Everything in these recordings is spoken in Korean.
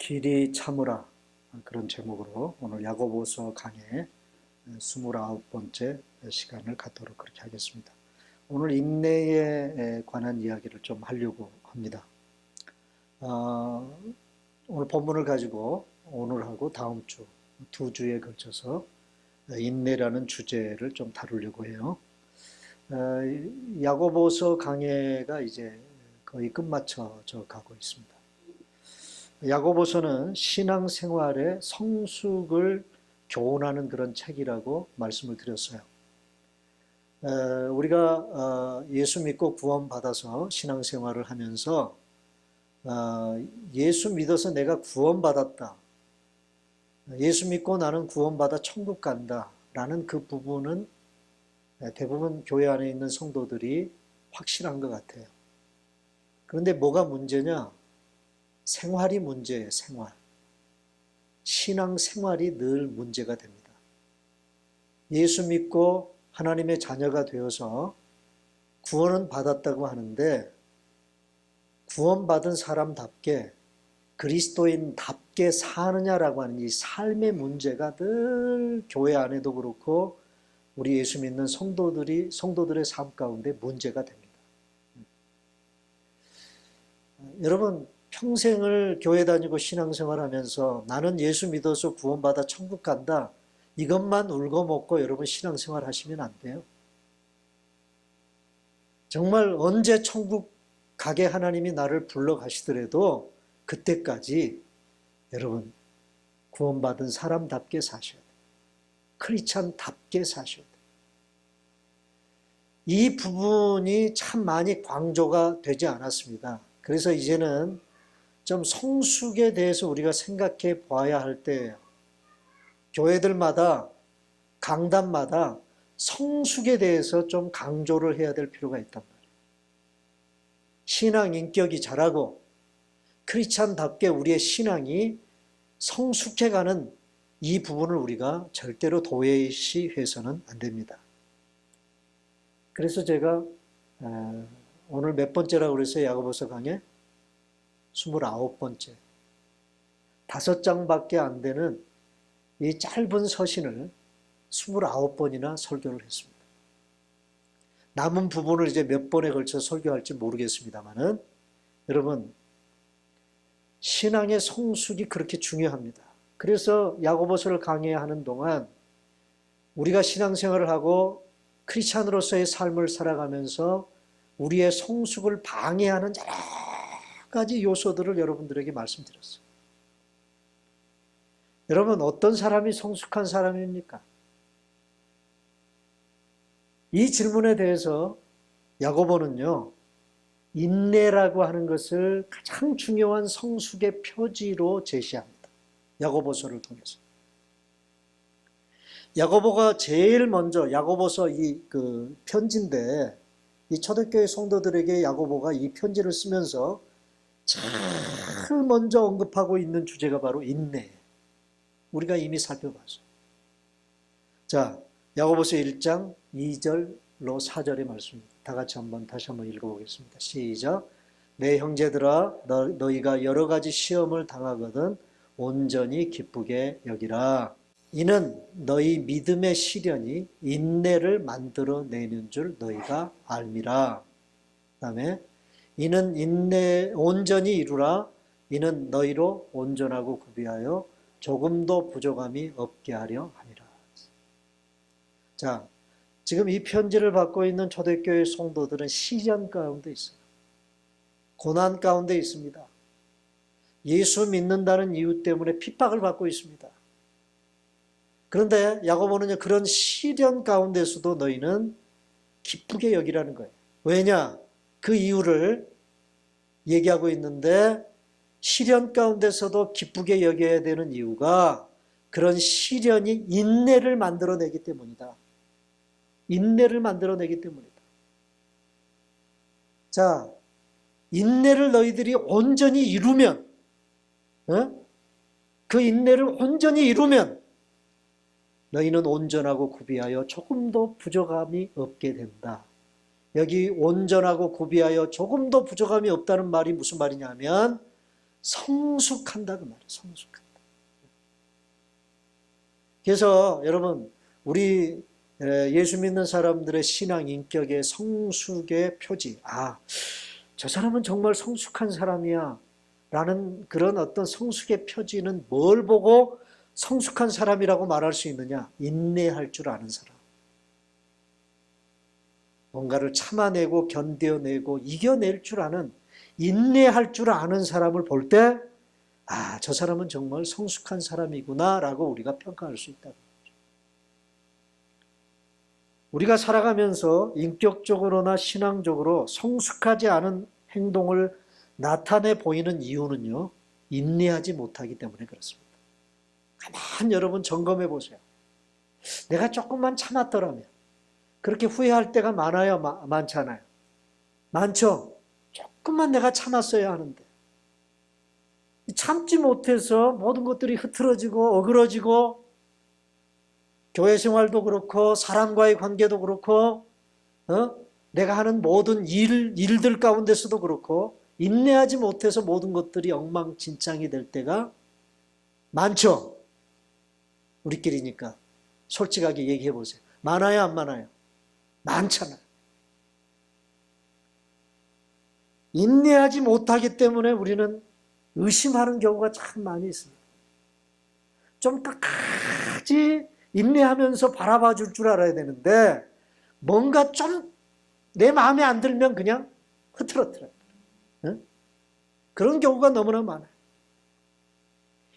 길이 참으라, 그런 제목으로 오늘 야고보서 강의 29번째 시간을 갖도록 그렇게 하겠습니다. 오늘 인내에 관한 이야기를 좀 하려고 합니다. 오늘 본문을 가지고 오늘하고 다음 주 두 주에 걸쳐서 인내라는 주제를 좀 다루려고 해요. 야고보서 강해가 이제 거의 끝마쳐져 가고 있습니다. 야고보서는 신앙생활의 성숙을 교훈하는 그런 책이라고 말씀을 드렸어요. 우리가 예수 믿고 구원받아서 신앙생활을 하면서 예수 믿어서 내가 구원받았다, 예수 믿고 나는 구원받아 천국 간다 라는 그 부분은 대부분 교회 안에 있는 성도들이 확실한 것 같아요. 그런데 뭐가 문제냐? 생활이 문제예요. 생활. 신앙생활이 늘 문제가 됩니다. 예수 믿고 하나님의 자녀가 되어서 구원은 받았다고 하는데 구원받은 사람답게 그리스도인답게 사느냐라고 하는 이 삶의 문제가 늘 교회 안에도 그렇고 우리 예수 믿는 성도들의 삶 가운데 문제가 됩니다. 여러분, 평생을 교회 다니고 신앙생활 하면서 나는 예수 믿어서 구원받아 천국 간다, 이것만 울고 먹고 여러분 신앙생활 하시면 안 돼요. 정말 언제 천국 가게 하나님이 나를 불러 가시더라도 그때까지 여러분 구원받은 사람답게 사셔야 돼요. 크리스찬답게 사셔야 돼요. 이 부분이 참 많이 강조가 되지 않았습니다. 그래서 이제는 좀 성숙에 대해서 우리가 생각해 봐야 할 때예요. 교회들마다 강단마다 성숙에 대해서 좀 강조를 해야 될 필요가 있단 말이에요. 신앙 인격이 자라고 크리스찬답게 우리의 신앙이 성숙해가는 이 부분을 우리가 절대로 도외시해서는 안 됩니다. 그래서 제가 오늘 몇 번째라고 그랬어요? 야고보서 강의 29번째. 5장밖에 안 되는 이 짧은 서신을 29번이나 설교를 했습니다. 남은 부분을 이제 몇 번에 걸쳐 설교할지 모르겠습니다만은 여러분, 신앙의 성숙이 그렇게 중요합니다. 그래서 야고보서를 강의하는 동안 우리가 신앙생활을 하고 크리스찬으로서의 삶을 살아가면서 우리의 성숙을 방해하는 여러 가지 요소들을 여러분들에게 말씀드렸어요. 여러분, 어떤 사람이 성숙한 사람입니까? 이 질문에 대해서 야고보는요, 인내라고 하는 것을 가장 중요한 성숙의 표지로 제시합니다. 야고보서를 통해서. 야고보가 제일 먼저, 야고보서 그 편지인데, 이 초대교회 성도들에게 야고보가 이 편지를 쓰면서 제일 먼저 언급하고 있는 주제가 바로 인내예요. 우리가 이미 살펴봤어요. 자, 야고보서 1장 2절로 4절의 말씀입니다. 다 같이 다시 한번 읽어보겠습니다. 시작. 내 형제들아, 너희가 여러 가지 시험을 당하거든 온전히 기쁘게 여기라. 이는 너희 믿음의 시련이 인내를 만들어내는 줄 너희가 알미라. 그 다음에 이는 인내 온전히 이루라. 이는 너희로 온전하고 구비하여 조금도 부족함이 없게 하려 함이라. 자, 지금 이 편지를 받고 있는 초대교회 성도들은 시련 가운데 있어요. 고난 가운데 있습니다. 예수 믿는다는 이유 때문에 핍박을 받고 있습니다. 그런데 야고보는 그런 시련 가운데서도 너희는 기쁘게 여기라는 거예요. 왜냐? 그 이유를 얘기하고 있는데 시련 가운데서도 기쁘게 여겨야 되는 이유가 그런 시련이 인내를 만들어내기 때문이다. 인내를 만들어내기 때문이다. 자, 인내를 너희들이 온전히 이루면, 그 인내를 온전히 이루면 너희는 온전하고 구비하여 조금도 부족함이 없게 된다. 여기 온전하고 구비하여 조금도 부족함이 없다는 말이 무슨 말이냐면 성숙한다 그 말이에요. 성숙한다. 그래서 여러분 우리 예수 믿는 사람들의 신앙 인격의 성숙의 표지, 저 사람은 정말 성숙한 사람이야 라는 그런 어떤 성숙의 표지는 뭘 보고 성숙한 사람이라고 말할 수 있느냐? 인내할 줄 아는 사람. 뭔가를 참아내고 견뎌내고 이겨낼 줄 아는, 인내할 줄 아는 사람을 볼 때 저 사람은 정말 성숙한 사람이구나 라고 우리가 평가할 수 있다. 우리가 살아가면서 인격적으로나 신앙적으로 성숙하지 않은 행동을 나타내 보이는 이유는요, 인내하지 못하기 때문에 그렇습니다. 가만 여러분 점검해 보세요. 내가 조금만 참았더라면 그렇게 후회할 때가 많아요, 많잖아요? 많죠? 조금만 내가 참았어야 하는데 참지 못해서 모든 것들이 흐트러지고 어그러지고 교회 생활도 그렇고 사람과의 관계도 그렇고 내가 하는 모든 일들 가운데서도 그렇고 인내하지 못해서 모든 것들이 엉망진창이 될 때가 많죠. 우리끼리니까 솔직하게 얘기해 보세요. 많아요, 안 많아요? 많잖아요. 인내하지 못하기 때문에 우리는 의심하는 경우가 참 많이 있습니다. 좀 끝까지 인내하면서 바라봐 줄 줄 알아야 되는데 뭔가 좀 내 마음에 안 들면 그냥 흐트러뜨려요. 그런 경우가 너무나 많아요.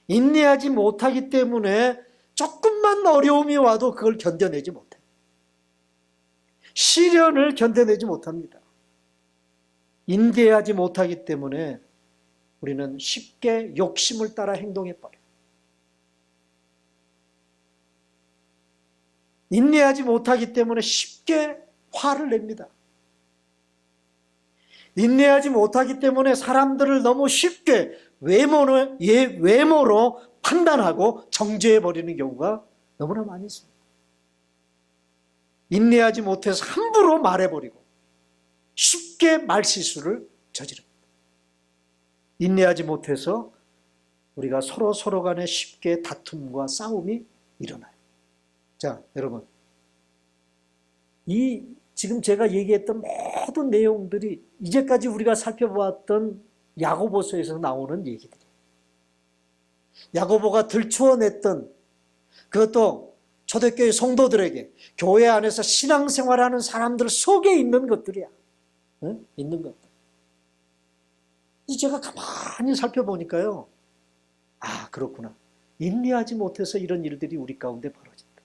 인내하지 못하기 때문에 조금만 어려움이 와도 그걸 견뎌내지 못해요. 시련을 견뎌내지 못합니다. 인내하지 못하기 때문에 우리는 쉽게 욕심을 따라 행동해버려요. 인내하지 못하기 때문에 쉽게 화를 냅니다. 인내하지 못하기 때문에 사람들을 너무 쉽게 외모로 판단하고 정죄해버리는 경우가 너무나 많이 있습니다. 인내하지 못해서 함부로 말해버리고 쉽게 말실수를 저지릅니다. 인내하지 못해서 우리가 서로 간에 쉽게 다툼과 싸움이 일어나요. 자, 여러분, 지금 제가 얘기했던 모든 내용들이 이제까지 우리가 살펴보았던 야고보서에서 나오는 얘기들이에요. 야고보가 들추어냈던 그것도 초대교회 성도들에게 교회 안에서 신앙생활하는 사람들 속에 있는 것들이야. 있는 것들. 제가 가만히 살펴보니까요. 그렇구나. 인내하지 못해서 이런 일들이 우리 가운데 벌어진다.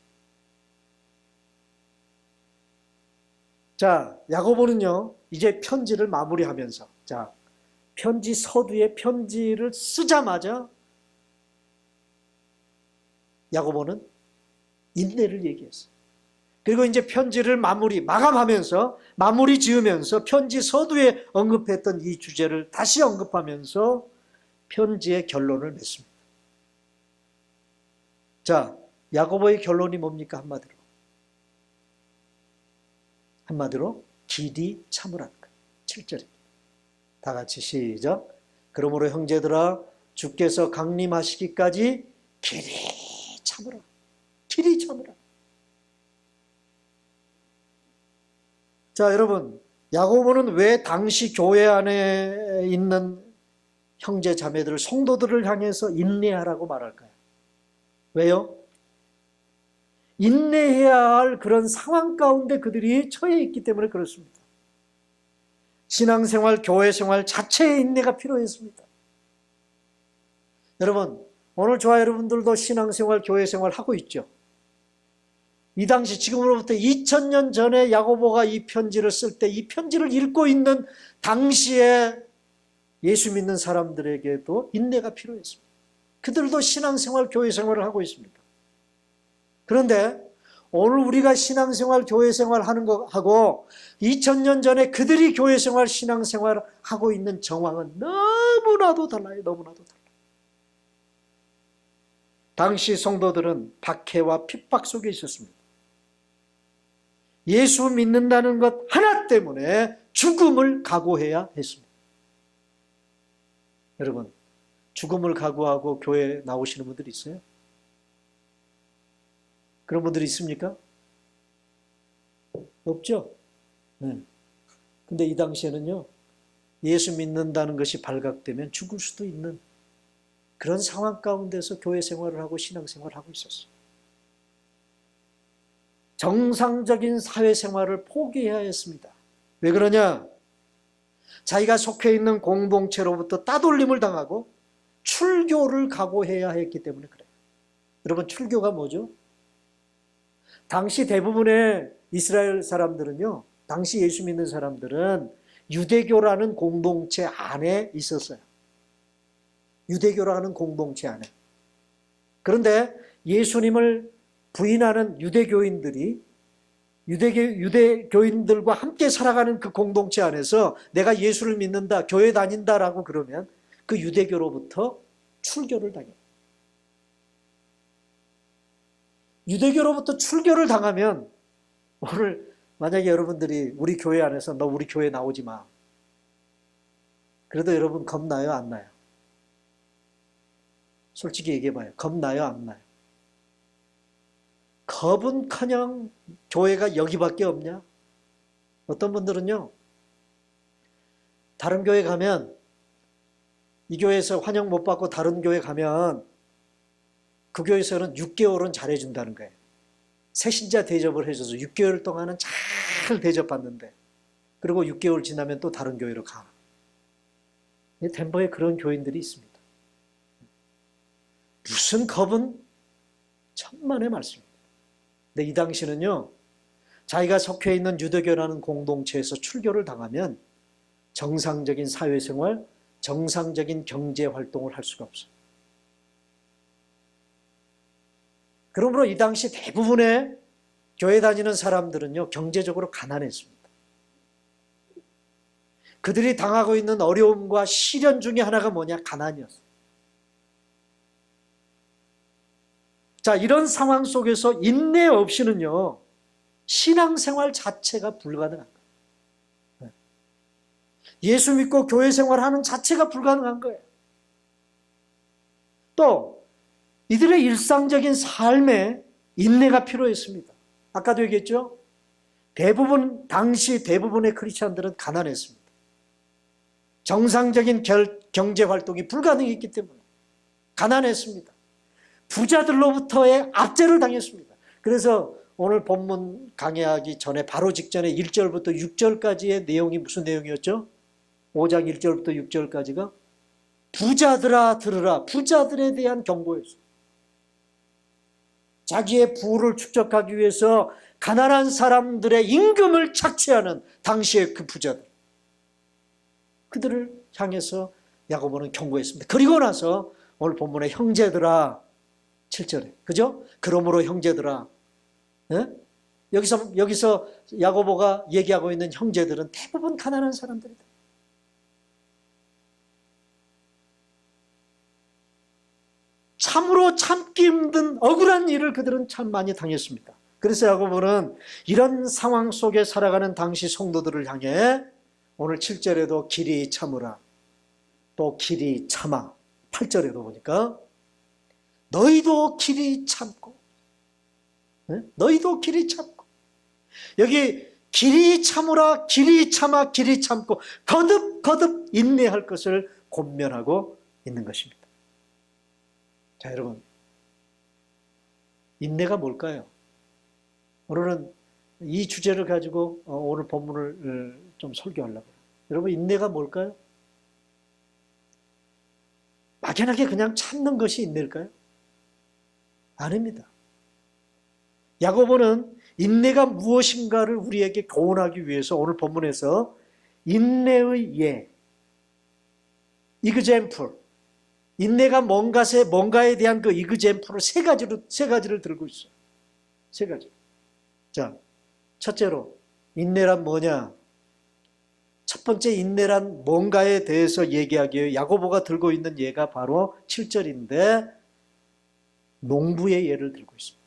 자, 야고보는요, 이제 편지를 마무리하면서, 자, 편지 서두에 편지를 쓰자마자 야고보는 인내를 얘기했어요. 그리고 이제 편지를 마감하면서, 마무리 지으면서 편지 서두에 언급했던 이 주제를 다시 언급하면서 편지의 결론을 맺습니다. 자, 야고보의 결론이 뭡니까? 한마디로 길이 참으라는 거예요. 7절입니다. 다 같이 시작. 그러므로 형제들아 주께서 강림하시기까지 길이 참으라. 길이 참으라. 자, 여러분, 야고보는 왜 당시 교회 안에 있는 형제 자매들, 성도들을 향해서 인내하라고 말할까요? 왜요? 인내해야 할 그런 상황 가운데 그들이 처해 있기 때문에 그렇습니다. 신앙생활, 교회생활 자체의 인내가 필요했습니다. 여러분, 오늘 저와 여러분들도 신앙생활, 교회생활 하고 있죠. 이 당시 지금으로부터 2000년 전에 야고보가 이 편지를 쓸 때 이 편지를 읽고 있는 당시에 예수 믿는 사람들에게도 인내가 필요했습니다. 그들도 신앙생활, 교회생활을 하고 있습니다. 그런데 오늘 우리가 신앙생활, 교회생활 하는 거하고 2000년 전에 그들이 교회생활, 신앙생활 하고 있는 정황은 너무나도 달라요. 너무나도 달라요. 당시 성도들은 박해와 핍박 속에 있었습니다. 예수 믿는다는 것 하나 때문에 죽음을 각오해야 했습니다. 여러분, 죽음을 각오하고 교회 나오시는 분들이 있어요? 그런 분들이 있습니까? 없죠? 네. 근데 이 당시에는요, 예수 믿는다는 것이 발각되면 죽을 수도 있는 그런 상황 가운데서 교회 생활을 하고 신앙 생활을 하고 있었어요. 정상적인 사회생활을 포기해야 했습니다. 왜 그러냐? 자기가 속해 있는 공동체로부터 따돌림을 당하고 출교를 각오해야 했기 때문에 그래요. 여러분, 출교가 뭐죠? 당시 대부분의 이스라엘 사람들은요, 당시 예수 믿는 사람들은 유대교라는 공동체 안에 있었어요. 유대교라는 공동체 안에. 그런데 예수님을 부인하는 유대교인들과 함께 살아가는 그 공동체 안에서 내가 예수를 믿는다, 교회 다닌다라고 그러면 그 유대교로부터 출교를 당해요. 유대교로부터 출교를 당하면 오늘 만약에 여러분들이 우리 교회 안에서 너 우리 교회 나오지 마. 그래도 여러분 겁나요, 안 나요? 솔직히 얘기해봐요. 겁나요, 안 나요? 겁은커녕 교회가 여기밖에 없냐? 어떤 분들은요, 다른 교회 가면 이 교회에서 환영 못 받고 다른 교회 가면 그 교회에서는 6개월은 잘해준다는 거예요. 새신자 대접을 해줘서 6개월 동안은 잘 대접받는데, 그리고 6개월 지나면 또 다른 교회로 가. 덴버에 그런 교인들이 있습니다. 무슨 겁은 천만의 말씀입니다. 근데 이 당시는요, 자기가 속해 있는 유대교라는 공동체에서 출교를 당하면 정상적인 사회생활, 정상적인 경제활동을 할 수가 없어요. 그러므로 이 당시 대부분의 교회 다니는 사람들은요, 경제적으로 가난했습니다. 그들이 당하고 있는 어려움과 시련 중에 하나가 뭐냐? 가난이었어요. 자, 이런 상황 속에서 인내 없이는요, 신앙생활 자체가 불가능한 거예요. 예수 믿고 교회 생활하는 자체가 불가능한 거예요. 또 이들의 일상적인 삶에 인내가 필요했습니다. 아까도 얘기했죠? 당시 대부분의 크리스찬들은 가난했습니다. 정상적인 경제활동이 불가능했기 때문에 가난했습니다. 부자들로부터의 압제를 당했습니다. 그래서 오늘 본문 강의하기 전에 바로 직전에 1절부터 6절까지의 내용이 무슨 내용이었죠? 5장 1절부터 6절까지가 부자들아 들으라, 부자들에 대한 경고였어요. 자기의 부를 축적하기 위해서 가난한 사람들의 임금을 착취하는 당시의 그 부자들, 그들을 향해서 야고보는 경고했습니다. 그리고 나서 오늘 본문의 형제들아, 7절에, 그죠? 그러므로 형제들아, 네? 여기서 야고보가 얘기하고 있는 형제들은 대부분 가난한 사람들이다. 참으로 참기 힘든 억울한 일을 그들은 참 많이 당했습니다. 그래서 야고보는 이런 상황 속에 살아가는 당시 성도들을 향해 오늘 7절에도 길이 참으라, 또 길이 참아, 8절에도 보니까 너희도 길이 참고, 네? 너희도 길이 참고, 여기 길이 참으라, 길이 참아, 길이 참고 거듭 인내할 것을 권면하고 있는 것입니다. 자, 여러분, 인내가 뭘까요? 오늘은 이 주제를 가지고 오늘 본문을 좀 설교하려고 해요. 여러분, 인내가 뭘까요? 막연하게 그냥 참는 것이 인내일까요? 아닙니다. 야고보는 인내가 무엇인가를 우리에게 교훈하기 위해서 오늘 본문에서 인내의 예, example, 인내가 뭔가에 대한 그 example을 세 가지를 들고 있어요. 세 가지. 자, 첫째로 인내란 뭐냐? 첫 번째, 인내란 뭔가에 대해서 얘기하기에 야고보가 들고 있는 예가 바로 7절인데 농부의 예를 들고 있습니다.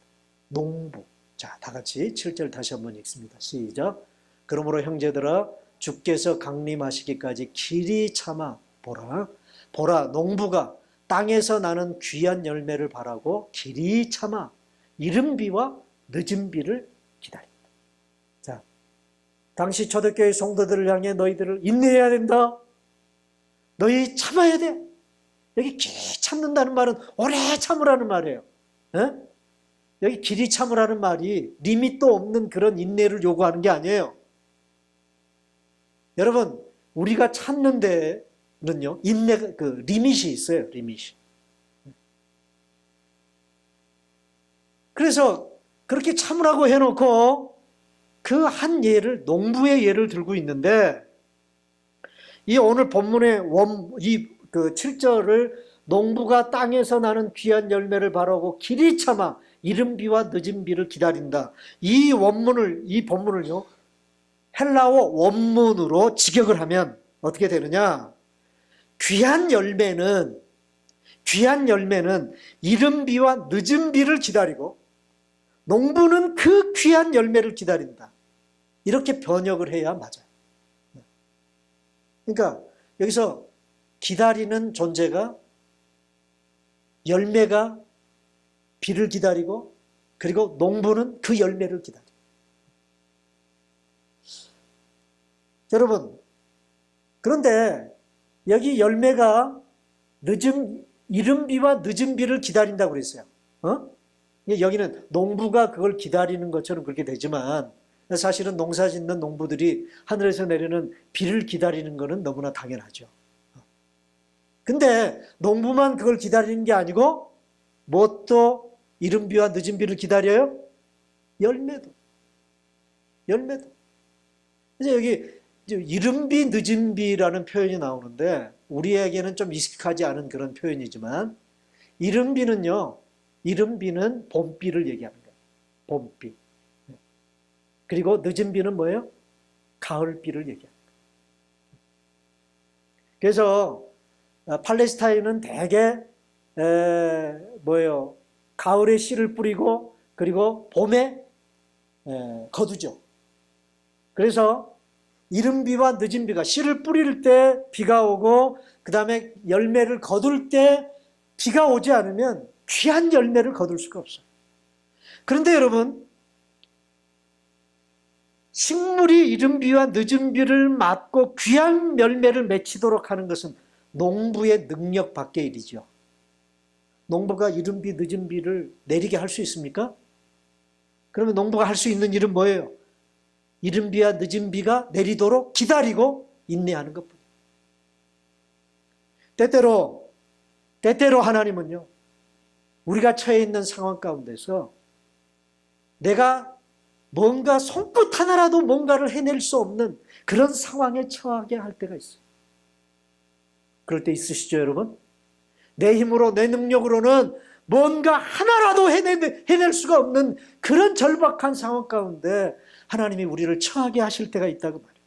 농부. 자, 다 같이 7절 다시 한번 읽습니다. 시작. 그러므로 형제들아, 주께서 강림하시기까지 길이 참아 보라. 보라, 농부가 땅에서 나는 귀한 열매를 바라고 길이 참아 이른 비와 늦은 비를 기다린다. 자, 당시 초대교회 성도들을 향해 너희들을 인내해야 된다. 너희 참아야 돼. 여기 길이 참는다는 말은 오래 참으라는 말이에요. 에? 여기 길이 참으라는 말이 리밋도 없는 그런 인내를 요구하는 게 아니에요. 여러분, 우리가 참는 데는요, 인내, 리밋이 있어요, 리밋이. 그래서 그렇게 참으라고 해놓고 그 한 예를, 농부의 예를 들고 있는데, 이 오늘 본문의 그 7절을 농부가 땅에서 나는 귀한 열매를 바라고 길이 참아 이른 비와 늦은 비를 기다린다. 이 본문을요, 헬라어 원문으로 직역을 하면 어떻게 되느냐? 귀한 열매는 이른 비와 늦은 비를 기다리고 농부는 그 귀한 열매를 기다린다. 이렇게 번역을 해야 맞아요. 그러니까 여기서 기다리는 존재가 열매가 비를 기다리고 그리고 농부는 그 열매를 기다려요. 여러분, 그런데 여기 열매가 이른 비와 늦은 비를 기다린다고 그랬어요. 여기는 농부가 그걸 기다리는 것처럼 그렇게 되지만 사실은 농사 짓는 농부들이 하늘에서 내리는 비를 기다리는 것은 너무나 당연하죠. 근데 농부만 그걸 기다리는 게 아니고 뭣도 이른 비와 늦은 비를 기다려요? 열매도. 그래서 여기 이른 비, 늦은 비라는 표현이 나오는데 우리에게는 좀 익숙하지 않은 그런 표현이지만 이른 비는 봄비를 얘기하는 거예요. 봄비. 그리고 늦은 비는 뭐예요? 가을비를 얘기합니다. 그래서 팔레스타인은 대개 가을에 씨를 뿌리고 그리고 봄에 거두죠. 그래서 이른 비와 늦은 비가 씨를 뿌릴 때 비가 오고 그 다음에 열매를 거둘 때 비가 오지 않으면 귀한 열매를 거둘 수가 없어요. 그런데 여러분, 식물이 이른 비와 늦은 비를 맞고 귀한 열매를 맺히도록 하는 것은 농부의 능력 밖의 일이죠. 농부가 이른 비, 늦은 비를 내리게 할 수 있습니까? 그러면 농부가 할 수 있는 일은 뭐예요? 이른 비와 늦은 비가 내리도록 기다리고 인내하는 것뿐이에요. 때때로 하나님은요, 우리가 처해 있는 상황 가운데서 내가 뭔가 손끝 하나라도 뭔가를 해낼 수 없는 그런 상황에 처하게 할 때가 있어요. 그럴 때 있으시죠, 여러분? 내 힘으로, 내 능력으로는 뭔가 하나라도 해낼 수가 없는 그런 절박한 상황 가운데 하나님이 우리를 처하게 하실 때가 있다고 말해요.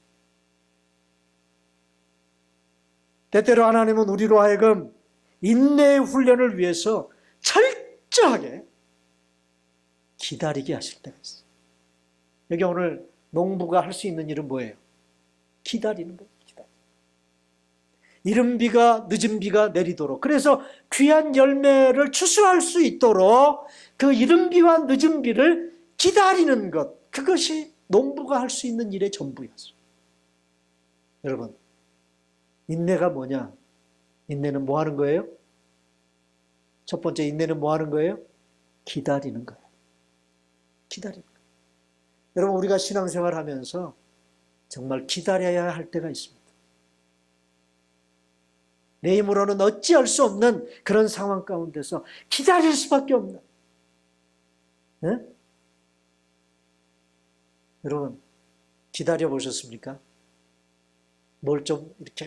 때때로 하나님은 우리로 하여금 인내의 훈련을 위해서 철저하게 기다리게 하실 때가 있어요. 여기 오늘 농부가 할 수 있는 일은 뭐예요? 기다리는 거예요. 이른 비가 늦은 비가 내리도록, 그래서 귀한 열매를 추수할 수 있도록 그 이른 비와 늦은 비를 기다리는 것, 그것이 농부가 할 수 있는 일의 전부였어요. 여러분, 인내가 뭐냐? 인내는 뭐 하는 거예요? 첫 번째, 인내는 뭐 하는 거예요? 기다리는 거예요. 기다리는 거예요. 여러분, 우리가 신앙생활 하면서 정말 기다려야 할 때가 있습니다. 내 힘으로는 어찌할 수 없는 그런 상황 가운데서 기다릴 수밖에 없는. 네? 여러분, 기다려 보셨습니까? 뭘 좀 이렇게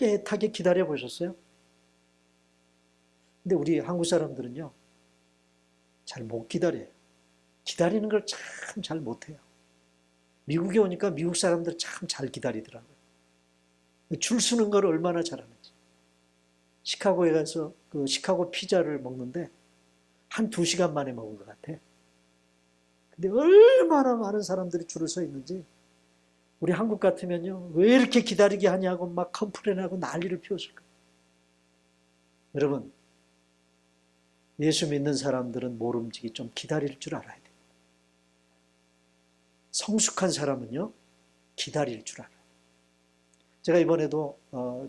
애타게 기다려 보셨어요? 근데 우리 한국 사람들은요, 잘 못 기다려요. 기다리는 걸 참 잘 못해요. 미국에 오니까 미국 사람들 참 잘 기다리더라고요. 줄 서는 걸 얼마나 잘하는지. 시카고에 가서 그 시카고 피자를 먹는데 한 2시간 만에 먹은 것 같아. 근데 얼마나 많은 사람들이 줄을 서 있는지. 우리 한국 같으면요, 왜 이렇게 기다리게 하냐고 막 컴플레인하고 난리를 피웠을 거예요. 여러분, 예수 믿는 사람들은 모름지기 좀 기다릴 줄 알아야 돼요. 성숙한 사람은요, 기다릴 줄 알아요. 제가 이번에도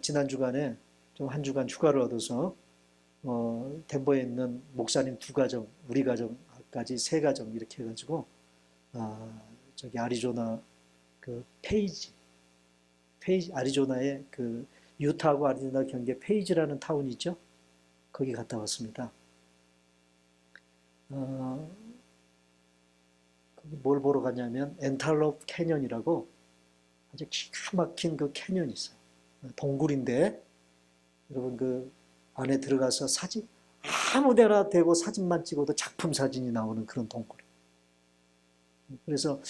지난 주간에 좀 한 주간 휴가를 얻어서 덴버에 있는 목사님 2가정, 우리 가정까지 3가정 이렇게 해가지고 저기 아리조나 그 페이지 아리조나의 그 유타하고 아리조나 경계 페이지라는 타운이 있죠. 거기 갔다 왔습니다. 뭘 보러 갔냐면 엔탈롭 캐년이라고 아주 기가 막힌 그 캐년이 있어요. 동굴인데 여러분 그 안에 들어가서 사진 아무 데나 대고 사진만 찍어도 작품 사진이 나오는 그런 동굴. 그래서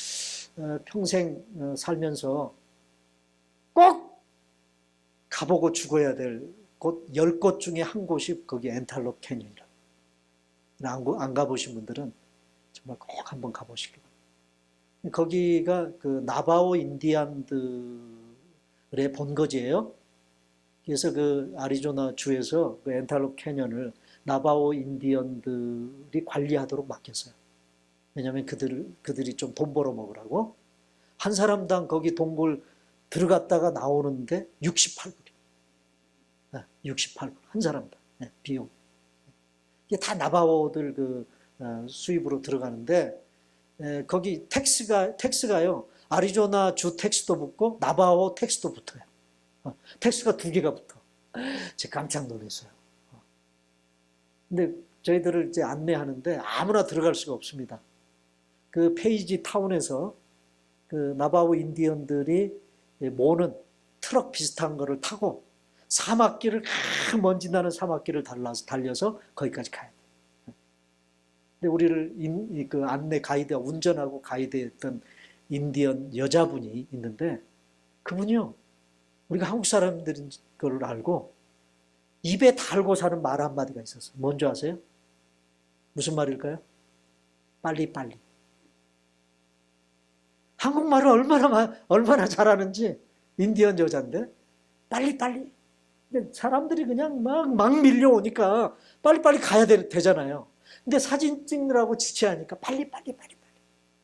평생 살면서 꼭 가보고 죽어야 될 곳 10곳 중에 한 곳이 거기 엔탈롭 캐년이라. 안 가보신 분들은 정말 꼭 한번 가보시기 바랍니다. 거기가 그 나바오 인디안들의 본거지예요. 그래서 그 아리조나 주에서 그 엔탈롭 캐년을 나바오 인디언들이 관리하도록 맡겼어요. 왜냐하면 그들이 좀 돈 벌어 먹으라고. 한 사람당 거기 동굴 들어갔다가 나오는데 68불. 68불. 한 사람당. 비용. 이게 다 나바오들 그 수입으로 들어가는데 거기 텍스가요. 아리조나 주 텍스도 붙고 나바오 텍스도 붙어요. 텍스가 2개가 붙어. 제가 깜짝 놀랐어요. 근데 저희들을 이제 안내하는데 아무나 들어갈 수가 없습니다. 그 페이지 타운에서 그 나바오 인디언들이 모는 트럭 비슷한 거를 타고 사막길을 큰 먼지 나는 사막길을 달려서 거기까지 가야 돼요. 근데 우리를 그 안내 가이드 운전하고 가이드했던 인디언 여자분이 있는데 그분이요. 우리가 한국 사람들인 걸 알고 입에 달고 사는 말 한마디가 있었어요. 뭔지 아세요? 무슨 말일까요? 빨리빨리. 한국말을 얼마나 잘하는지 인디언 여자인데 빨리빨리. 사람들이 그냥 막 밀려오니까 빨리빨리 가야 되잖아요. 근데 사진 찍느라고 지체하니까 빨리빨리.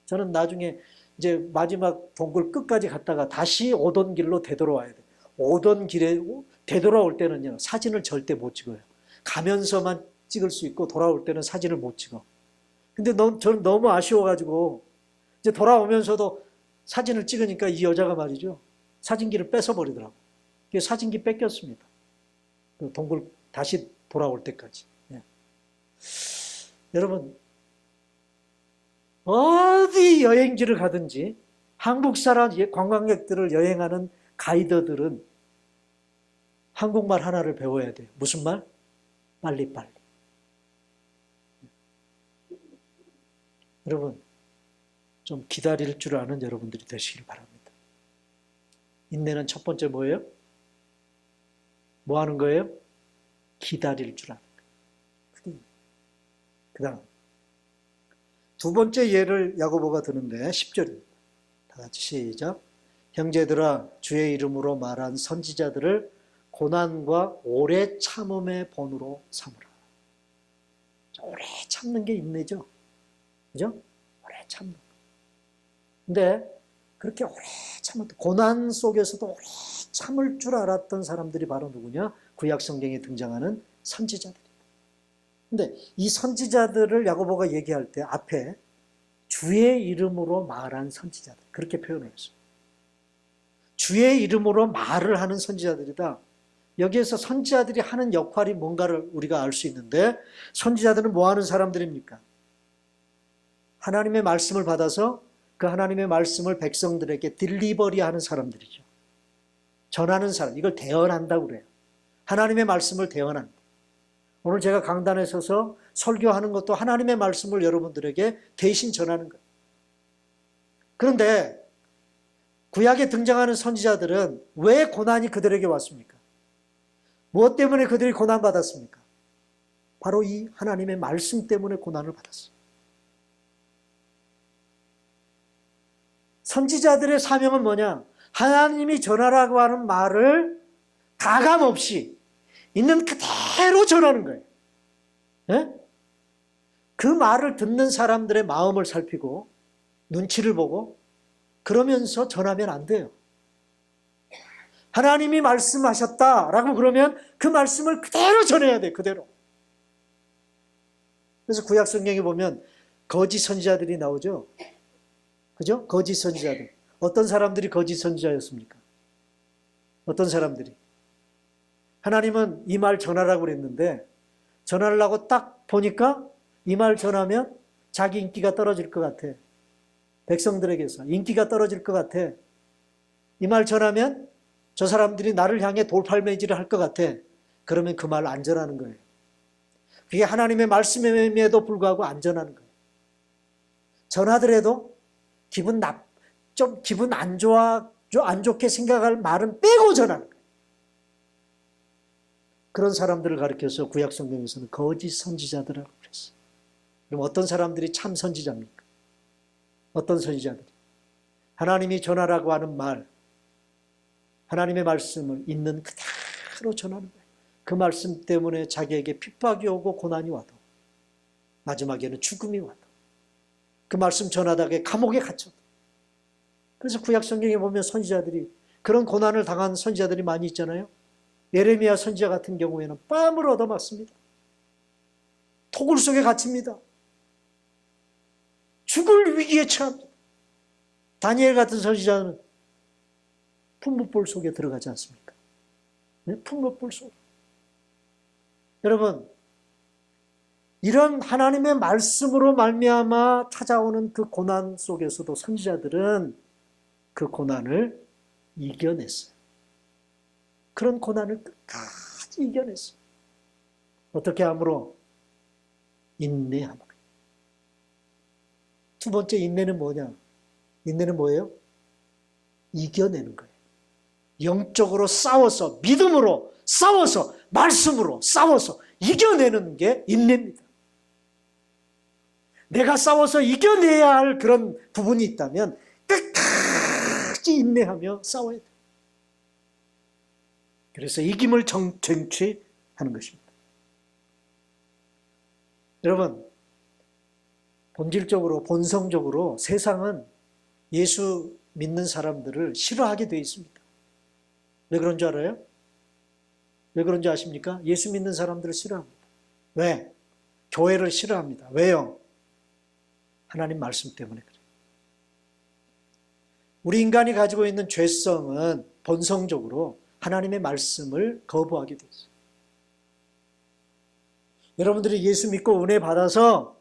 저는 나중에 이제 마지막 동굴 끝까지 갔다가 다시 오던 길로 되돌아와야 돼요. 오던 길에 되돌아올 때는요, 사진을 절대 못 찍어요. 가면서만 찍을 수 있고 돌아올 때는 사진을 못 찍어. 근데 저는 너무 아쉬워가지고 이제 돌아오면서도 사진을 찍으니까 이 여자가 말이죠. 사진기를 뺏어버리더라고. 사진기 뺏겼습니다. 그 동굴 다시 돌아올 때까지. 여러분, 어디 여행지를 가든지 한국 사람 관광객들을 여행하는 가이드들은 한국말 하나를 배워야 돼요. 무슨 말? 빨리빨리. 여러분, 좀 기다릴 줄 아는 여러분들이 되시길 바랍니다. 인내는 첫 번째 뭐예요? 뭐 하는 거예요? 기다릴 줄 아는 거예요. 그 다음 2번째 예를 야고보가 드는데 10절입니다. 다 같이 시작. 형제들아 주의 이름으로 말한 선지자들을 고난과 오래 참음의 본으로 삼으라. 오래 참는 게 인내죠. 그죠? 오래 참는 거. 근데 그렇게 오래 참은 고난 속에서도 오래 참을 줄 알았던 사람들이 바로 누구냐? 구약 성경에 등장하는 선지자들입니다. 근데 이 선지자들을 야고보가 얘기할 때 앞에 주의 이름으로 말한 선지자들 그렇게 표현을 했어요. 주의 이름으로 말을 하는 선지자들이다. 여기에서 선지자들이 하는 역할이 뭔가를 우리가 알 수 있는데 선지자들은 뭐 하는 사람들입니까? 하나님의 말씀을 받아서 그 하나님의 말씀을 백성들에게 딜리버리 하는 사람들이죠. 전하는 사람, 이걸 대언한다고 그래요. 하나님의 말씀을 대언한다. 오늘 제가 강단에 서서 설교하는 것도 하나님의 말씀을 여러분들에게 대신 전하는 거예요. 그런데 구약에 등장하는 선지자들은 왜 고난이 그들에게 왔습니까? 무엇 때문에 그들이 고난받았습니까? 바로 이 하나님의 말씀 때문에 고난을 받았어요. 선지자들의 사명은 뭐냐? 하나님이 전하라고 하는 말을 가감없이 있는 그대로 전하는 거예요. 예? 그 말을 듣는 사람들의 마음을 살피고 눈치를 보고 그러면서 전하면 안 돼요. 하나님이 말씀하셨다라고 그러면 그 말씀을 그대로 전해야 돼, 그대로. 그래서 구약 성경에 보면 거짓 선지자들이 나오죠. 그죠? 거짓 선지자들. 어떤 사람들이 거짓 선지자였습니까? 어떤 사람들이? 하나님은 이 말 전하라고 그랬는데 전하려고 딱 보니까 이 말 전하면 자기 인기가 떨어질 것 같아. 백성들에게서 인기가 떨어질 것 같아. 이 말 전하면 저 사람들이 나를 향해 돌팔매질을 할 것 같아. 그러면 그 말 안 전하는 거예요. 그게 하나님의 말씀임에도 불구하고 안 전하는 거예요. 전하더라도 좀 기분 안 좋게 생각할 말은 빼고 전하는 거예요. 그런 사람들을 가리켜서 구약 성경에서는 거짓 선지자들이라고 그랬어요. 그럼 어떤 사람들이 참 선지자입니까? 어떤 선지자들이? 하나님이 전하라고 하는 말, 하나님의 말씀을 있는 그대로 전하는 거예요. 그 말씀 때문에 자기에게 핍박이 오고 고난이 와도 마지막에는 죽음이 와도 그 말씀 전하다가 감옥에 갇혀도. 그래서 구약 성경에 보면 선지자들이 그런 고난을 당한 선지자들이 많이 있잖아요. 예레미야 선지자 같은 경우에는 뺨을 얻어맞습니다. 토굴 속에 갇힙니다. 죽을 위기에 처합니다. 다니엘 같은 선지자는 풀무불 속에 들어가지 않습니까? 네? 풀무불 속에. 여러분, 이런 하나님의 말씀으로 말미암아 찾아오는 그 고난 속에서도 선지자들은 그 고난을 이겨냈어요. 그런 고난을 끝까지 이겨냈어요. 어떻게 함으로? 인내함으로. 두 번째 인내는 뭐냐? 인내는 뭐예요? 이겨내는 거예요. 영적으로 싸워서, 믿음으로 싸워서, 말씀으로 싸워서 이겨내는 게 인내입니다. 내가 싸워서 이겨내야 할 그런 부분이 있다면 끝까지 인내하며 싸워야 돼요. 그래서 이김을 쟁취하는 것입니다. 여러분, 본질적으로, 본성적으로 세상은 예수 믿는 사람들을 싫어하게 되어 있습니다. 왜 그런 줄 알아요? 왜 그런지 아십니까? 예수 믿는 사람들을 싫어합니다. 왜? 교회를 싫어합니다. 왜요? 하나님 말씀 때문에 그래요. 우리 인간이 가지고 있는 죄성은 본성적으로 하나님의 말씀을 거부하게 되어 있어요. 여러분들이 예수 믿고 은혜 받아서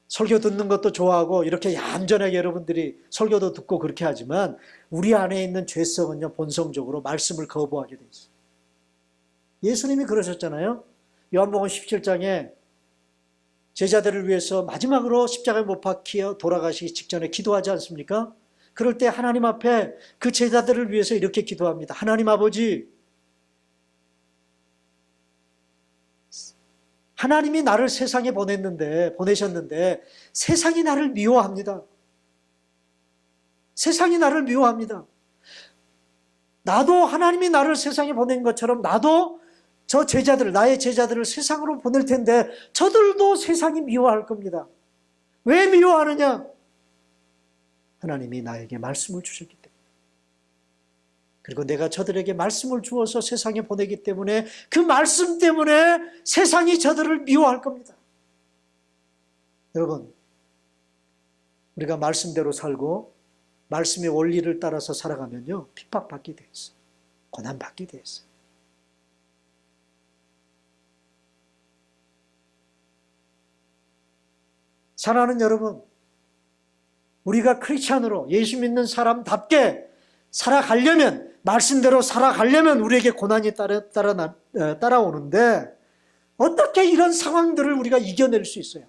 설교 듣는 것도 좋아하고 이렇게 얌전하게 여러분들이 설교도 듣고 그렇게 하지만 우리 안에 있는 죄성은요, 본성적으로 말씀을 거부하게 돼 있어요. 예수님이 그러셨잖아요. 요한복음 17장에 제자들을 위해서 마지막으로 십자가에 못 박혀 돌아가시기 직전에 기도하지 않습니까? 그럴 때 하나님 앞에 그 제자들을 위해서 이렇게 기도합니다. 하나님 아버지, 하나님이 나를 세상에 보내셨는데 세상이 나를 미워합니다. 세상이 나를 미워합니다. 나도 하나님이 나를 세상에 보낸 것처럼 나도 저 제자들, 나의 제자들을 세상으로 보낼 텐데 저들도 세상이 미워할 겁니다. 왜 미워하느냐? 하나님이 나에게 말씀을 주셨기 때문에. 그리고 내가 저들에게 말씀을 주어서 세상에 보내기 때문에 그 말씀 때문에 세상이 저들을 미워할 겁니다. 여러분, 우리가 말씀대로 살고 말씀의 원리를 따라서 살아가면요, 핍박받게 돼 있어요. 고난받게 돼 있어요. 사랑하는 여러분, 우리가 크리스찬으로 예수 믿는 사람답게 살아가려면, 말씀대로 살아가려면 우리에게 고난이 따라오는데 어떻게 이런 상황들을 우리가 이겨낼 수 있어요?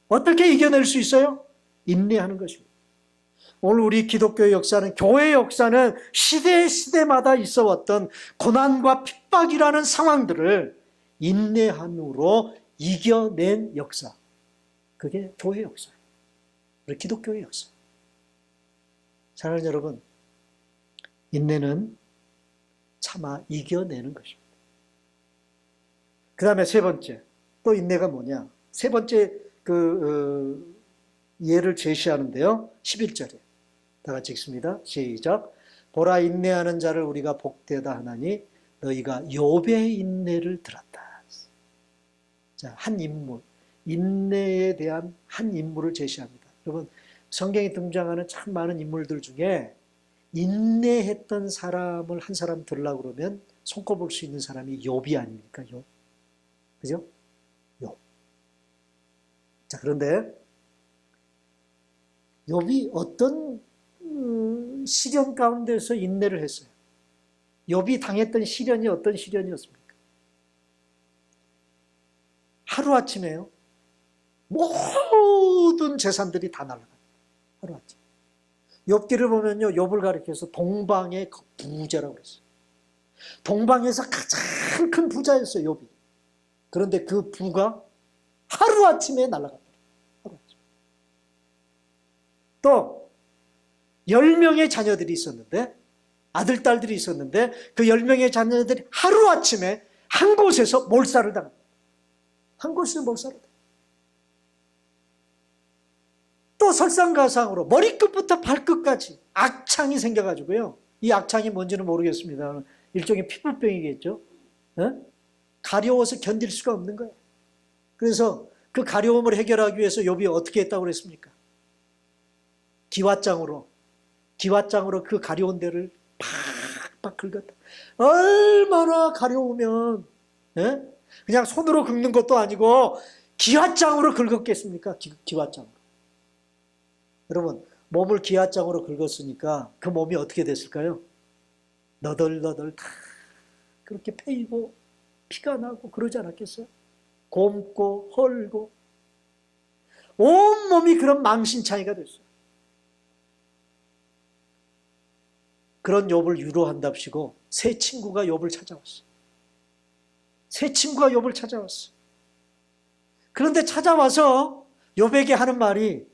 어떻게 이겨낼 수 있어요? 인내하는 것입니다. 오늘 우리 기독교의 역사는, 교회의 역사는 시대마다 있어왔던 고난과 핍박이라는 상황들을 인내함으로 이겨낸 역사. 그게 교회의 역사예요. 우리 기독교의 역사. 사랑하는 여러분, 인내는 참아 이겨내는 것입니다. 그 다음에 세 번째, 또 인내가 뭐냐? 세 번째 예를 제시하는데요. 11절에 다 같이 읽습니다. 시작. 보라, 인내하는 자를 우리가 복되다 하나니 너희가 욥의 인내를 들었다. 자, 한 인물, 인내에 대한 한 인물을 제시합니다. 여러분, 성경에 등장하는 참 많은 인물들 중에 인내했던 사람을 한 사람 들으려고 그러면 손꼽을 수 있는 사람이 욥이 아닙니까? 욥. 그죠? 욥. 자, 그런데 욥이 어떤 시련 가운데서 인내를 했어요? 욥이 당했던 시련이 어떤 시련이었습니까? 하루아침에요. 모든 재산들이 다 날아가요. 하루아침. 욥기를 보면요, 욥을 가리켜서 동방의 부자라고 그랬어요. 동방에서 가장 큰 부자였어요, 욥이. 그런데 그 부가 하루아침에 날아갔다. 하루아침. 또 10명의 자녀들이 있었는데, 아들, 딸들이 있었는데 그 10명의 자녀들이 하루아침에 한 곳에서 몰살을 당합니다. 한 곳에서 몰살을 당합니다. 또 설상가상으로 머리끝부터 발끝까지 악창이 생겨가지고요. 이 악창이 뭔지는 모르겠습니다. 일종의 피부병이겠죠. 가려워서 견딜 수가 없는 거예요. 그래서 그 가려움을 해결하기 위해서 욥이 어떻게 했다고 그랬습니까? 기왓장으로 그 가려운 데를 팍팍 긁었다. 얼마나 가려우면 그냥 손으로 긁는 것도 아니고 기왓장으로 긁었겠습니까? 기왓장으로. 여러분, 몸을 기왓장으로 긁었으니까 그 몸이 어떻게 됐을까요? 너덜너덜 다 그렇게 패이고 피가 나고 그러지 않았겠어요? 곪고 헐고 온몸이 그런 망신창이가 됐어요. 그런 욥을 위로한답시고 새 친구가 욥을 찾아왔어요. 새 친구가 욥을 찾아왔어요. 그런데 찾아와서 욥에게 하는 말이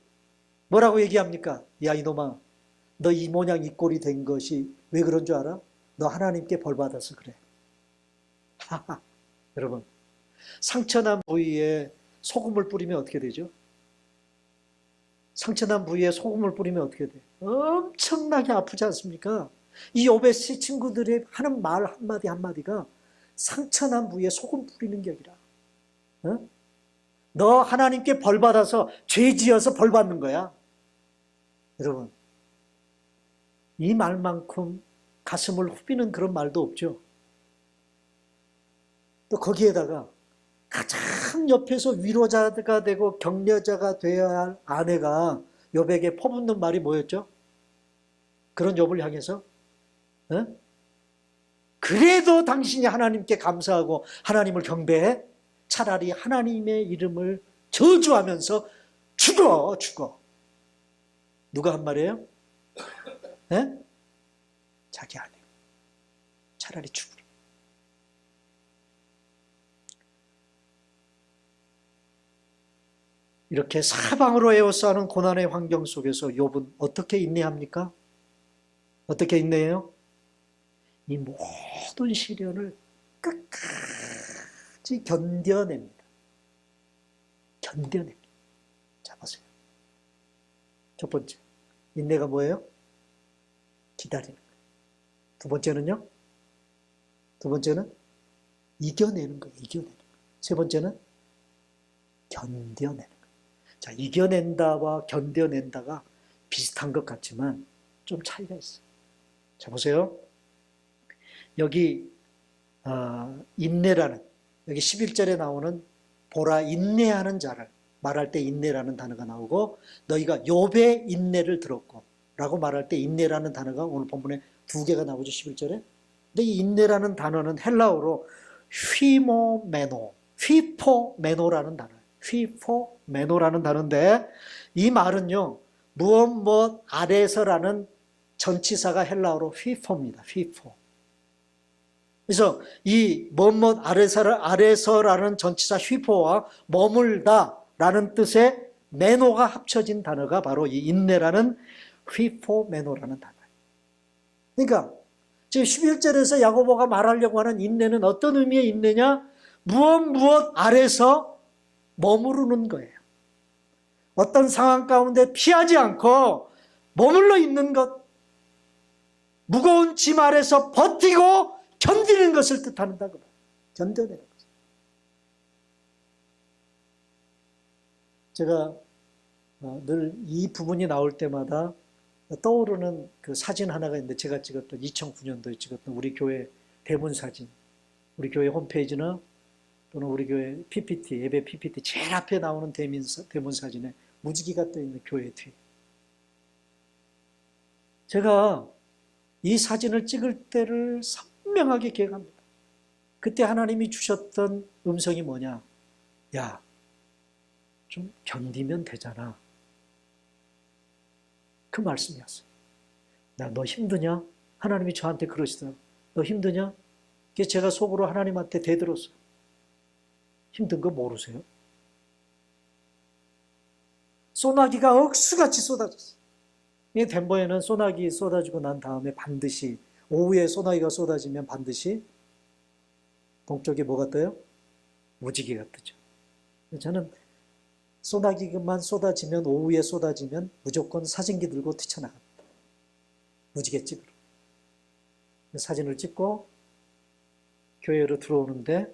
뭐라고 얘기합니까? 야, 이놈아, 너 이 모양 이 꼴이 된 것이 왜 그런 줄 알아? 너 하나님께 벌 받아서 그래. 여러분, 상처난 부위에 소금을 뿌리면 어떻게 되죠? 상처난 부위에 소금을 뿌리면 어떻게 돼? 엄청나게 아프지 않습니까? 이 욥의 세 친구들이 하는 말 한마디 한마디가 상처난 부위에 소금 뿌리는 격이라. 너 하나님께 벌 받아서 죄 지어서 벌 받는 거야. 여러분, 이 말만큼 가슴을 후비는 그런 말도 없죠. 또 거기에다가 가장 옆에서 위로자가 되고 격려자가 되어야 할 아내가 욥에게 퍼붓는 말이 뭐였죠? 그런 욥을 향해서 그래도 당신이 하나님께 감사하고 하나님을 경배해? 차라리 하나님의 이름을 저주하면서 죽어. 누가 한 말이에요? 자기 아내. 차라리 죽으라. 이렇게 사방으로 에워싸는 고난의 환경 속에서 욥은 어떻게 인내합니까? 어떻게 인내해요? 이 모든 시련을 끝까지 견뎌냅니다. 견뎌냅니다. 자, 보세요. 첫 번째, 인내가 뭐예요? 기다리는 거예요. 두 번째는요? 두 번째는 이겨내는 거예요. 이겨내는 거예요. 세 번째는 견뎌내는 거예요. 자, 이겨낸다와 견뎌낸다가 비슷한 것 같지만 좀 차이가 있어요. 자, 보세요. 여기 인내라는, 여기 11절에 나오는 보라 인내하는 자를 말할 때 인내라는 단어가 나오고, 너희가 욥의 인내를 들었고 라고 말할 때 인내라는 단어가 오늘 본문에 두 개가 나오죠. 11절에. 근데 이 인내라는 단어는 헬라어로 휘포메노라는 단어예요. 휘포메노라는 단어인데, 이 말은요, 무엇 아래서라는 전치사가 헬라어로 휘포입니다. 휘포. 그래서 이 무엇 아래서라는 전치사 휘포와 머물다라는 뜻의 메노가 합쳐진 단어가 바로 이 인내라는 휘포메노라는 단어예요. 그러니까 지금 11절에서 야고보가 말하려고 하는 인내는 어떤 의미의 인내냐? 무엇 아래서 머무르는 거예요. 어떤 상황 가운데 피하지 않고 머물러 있는 것, 무거운 짐 아래서 버티고 견디는 것을 뜻한다고. 견뎌내는 것. 제가 늘 이 부분이 나올 때마다 떠오르는 그 사진 하나가 있는데, 제가 찍었던 2009년도에 찍었던 우리 교회 대문 사진, 우리 교회 홈페이지나 또는 우리 교회 PPT, 예배 PPT 제일 앞에 나오는 대문 사진에 무지개가 떠 있는 교회 뒤에. 제가 이 사진을 찍을 때를 선명하게 기억합니다. 그때 하나님이 주셨던 음성이 뭐냐? 야, 좀 견디면 되잖아. 그 말씀이었어요. 야, 너 힘드냐? 하나님이 저한테 그러시더라고요. 너 힘드냐? 그래서 제가 속으로 하나님한테 대들었어요. 힘든 거 모르세요? 소나기가 억수같이 쏟아졌어요. 이 덴버에는 소나기 쏟아지고 난 다음에 반드시, 오후에 소나기가 쏟아지면 반드시 동쪽에 뭐가 떠요? 무지개가 뜨죠. 저는 소나기만 쏟아지면, 오후에 쏟아지면 무조건 사진기 들고 뛰쳐나갑니다. 무지개 찍으러. 사진을 찍고 교회로 들어오는데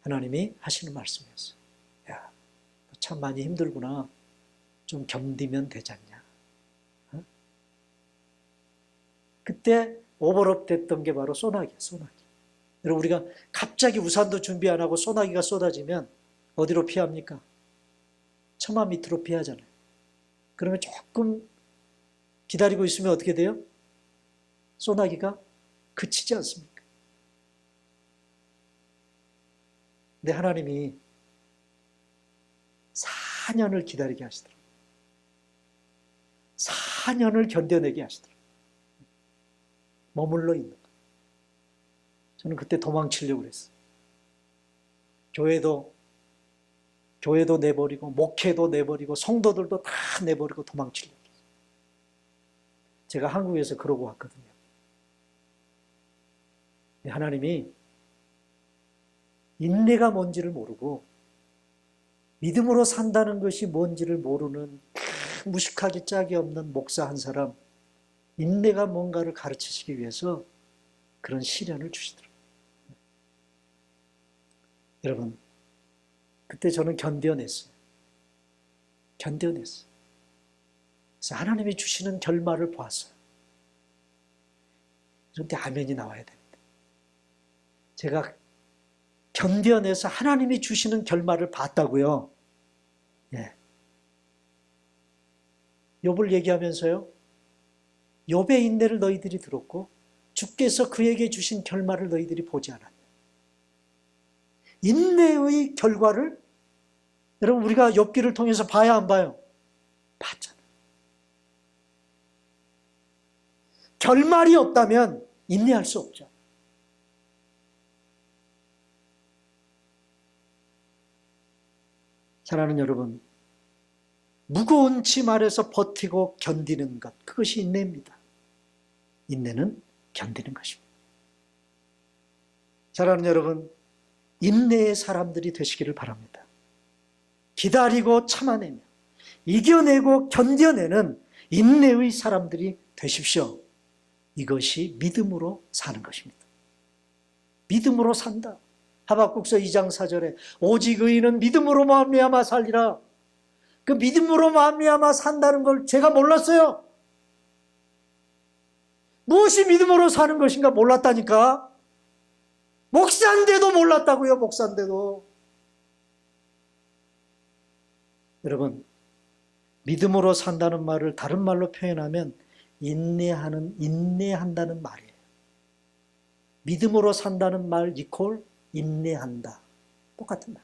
하나님이 하시는 말씀이었어요. 야, 참 많이 힘들구나. 좀 견디면 되지 않냐. 어? 그때 오버랩 됐던 게 바로 소나기야, 소나기. 여러분, 우리가 갑자기 우산도 준비 안 하고 소나기가 쏟아지면 어디로 피합니까? 처마 밑으로 피하잖아요. 그러면 조금 기다리고 있으면 어떻게 돼요? 소나기가 그치지 않습니까? 근데 하나님이 4년을 기다리게 하시더라고요. 4년을 견뎌내게 하시더라고요. 머물러 있는 거. 저는 그때 도망치려고 그랬어요. 교회도 내버리고, 목회도 내버리고, 성도들도 다 내버리고 도망치려고 했어요. 제가 한국에서 그러고 왔거든요. 하나님이 인내가 뭔지를 모르고 믿음으로 산다는 것이 뭔지를 모르는 무식하기 짝이 없는 목사 한 사람, 인내가 뭔가를 가르치시기 위해서 그런 시련을 주시더라고요. 여러분, 그때 저는 견뎌냈어요. 그래서 하나님이 주시는 결말을 보았어요. 그런데 아멘이 나와야 됩니다. 제가 견뎌내서 하나님이 주시는 결말을 봤다고요. 예. 욥을 얘기하면서요. 욥의 인내를 너희들이 들었고 주께서 그에게 주신 결말을 너희들이 보지 않았냐. 인내의 결과를 여러분, 우리가 욥기를 통해서 봐야 안 봐요? 봤잖아요. 결말이 없다면 인내할 수 없죠. 사랑하는 여러분, 무거운 짐 아래서 버티고 견디는 것, 그것이 인내입니다. 인내는 견디는 것입니다. 사랑하는 여러분, 인내의 사람들이 되시기를 바랍니다. 기다리고 참아내며 이겨내고 견뎌내는 인내의 사람들이 되십시오. 이것이 믿음으로 사는 것입니다. 믿음으로 산다. 하박국서 2장 4절에 오직 의인은 믿음으로 말미암아 살리라. 그 믿음으로 말미암아 산다는 걸 제가 몰랐어요. 무엇이 믿음으로 사는 것인가 몰랐다니까. 목사인데도 몰랐다고요. 목사인데도. 여러분, 믿음으로 산다는 말을 다른 말로 표현하면 인내한다는 말이에요. 믿음으로 산다는 말 이퀄 인내한다. 똑같은 말.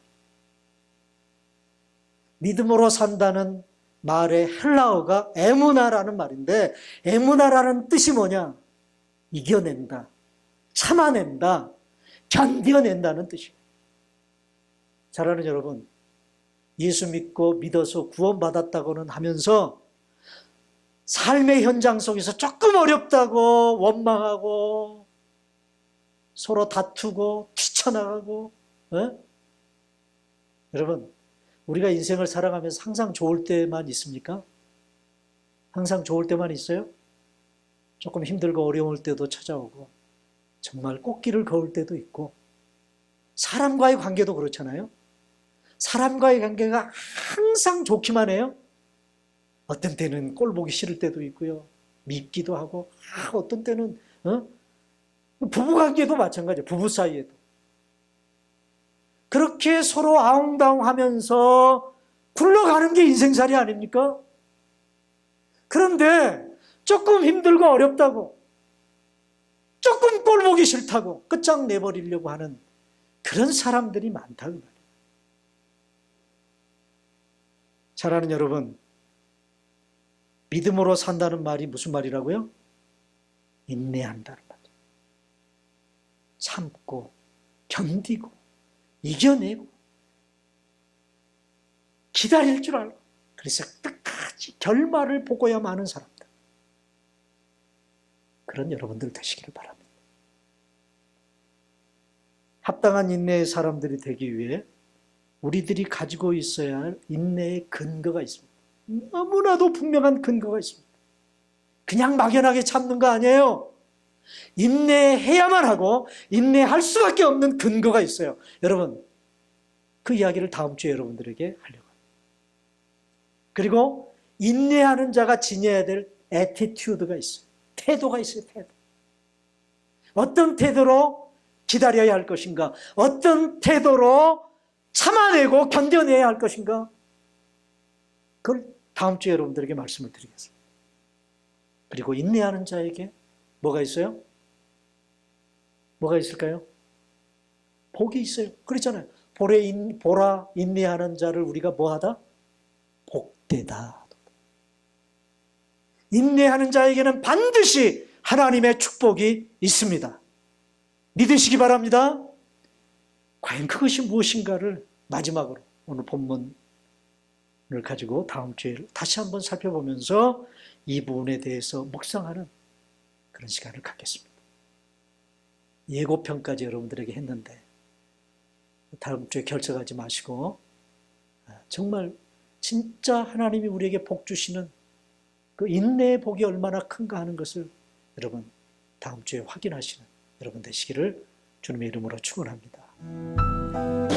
믿음으로 산다는 말의 헬라어가 에무나라는 말인데, 에무나라는 뜻이 뭐냐? 이겨낸다, 참아낸다, 견뎌낸다는 뜻이에요. 사랑하는 여러분, 예수 믿고 믿어서 구원받았다고는 하면서 삶의 현장 속에서 조금 어렵다고 원망하고 서로 다투고 뛰쳐나가고 어? 여러분, 우리가 인생을 살아가면서 항상 좋을 때만 있습니까? 항상 좋을 때만 있어요? 조금 힘들고 어려울 때도 찾아오고 정말 꽃길을 걸을 때도 있고 사람과의 관계도 그렇잖아요. 사람과의 관계가 항상 좋기만 해요. 어떤 때는 꼴 보기 싫을 때도 있고요. 밉기도 하고 어떤 때는 부부관계도 마찬가지예요. 부부 사이에도. 그렇게 서로 아웅다웅하면서 굴러가는 게 인생살이 아닙니까? 그런데 조금 힘들고 어렵다고 조금 꼴 보기 싫다고 끝장내버리려고 하는 그런 사람들이 많다고 말이에요. 사랑하는 여러분, 믿음으로 산다는 말이 무슨 말이라고요? 인내한다는 말이에요. 참고 견디고 이겨내고 기다릴 줄 알고 그래서 끝까지 결말을 보고야 마는 사람들. 그런 여러분들 되시기를 바랍니다. 합당한 인내의 사람들이 되기 위해 우리들이 가지고 있어야 할 인내의 근거가 있습니다. 너무나도 분명한 근거가 있습니다. 그냥 막연하게 참는 거 아니에요. 인내해야만 하고 인내할 수밖에 없는 근거가 있어요. 여러분, 그 이야기를 다음 주에 여러분들에게 하려고 합니다. 그리고 인내하는 자가 지녀야 될 애티튜드가 있어요. 태도가 있어요. 태도. 어떤 태도로 기다려야 할 것인가? 어떤 태도로 참아내고 견뎌내야 할 것인가? 그걸 다음 주에 여러분들에게 말씀을 드리겠습니다. 그리고 인내하는 자에게 뭐가 있어요? 뭐가 있을까요? 복이 있어요. 그렇잖아요. 보라 인내하는 자를 우리가 뭐하다? 복되다. 인내하는 자에게는 반드시 하나님의 축복이 있습니다. 믿으시기 바랍니다. 과연 그것이 무엇인가를 마지막으로 오늘 본문을 가지고 다음 주에 다시 한번 살펴보면서 이 부분에 대해서 묵상하는 그런 시간을 갖겠습니다. 예고편까지 여러분들에게 했는데 다음 주에 결석하지 마시고 정말 진짜 하나님이 우리에게 복 주시는 그 인내의 복이 얼마나 큰가 하는 것을 여러분 다음 주에 확인하시는 여러분 되시기를 주님의 이름으로 축원합니다.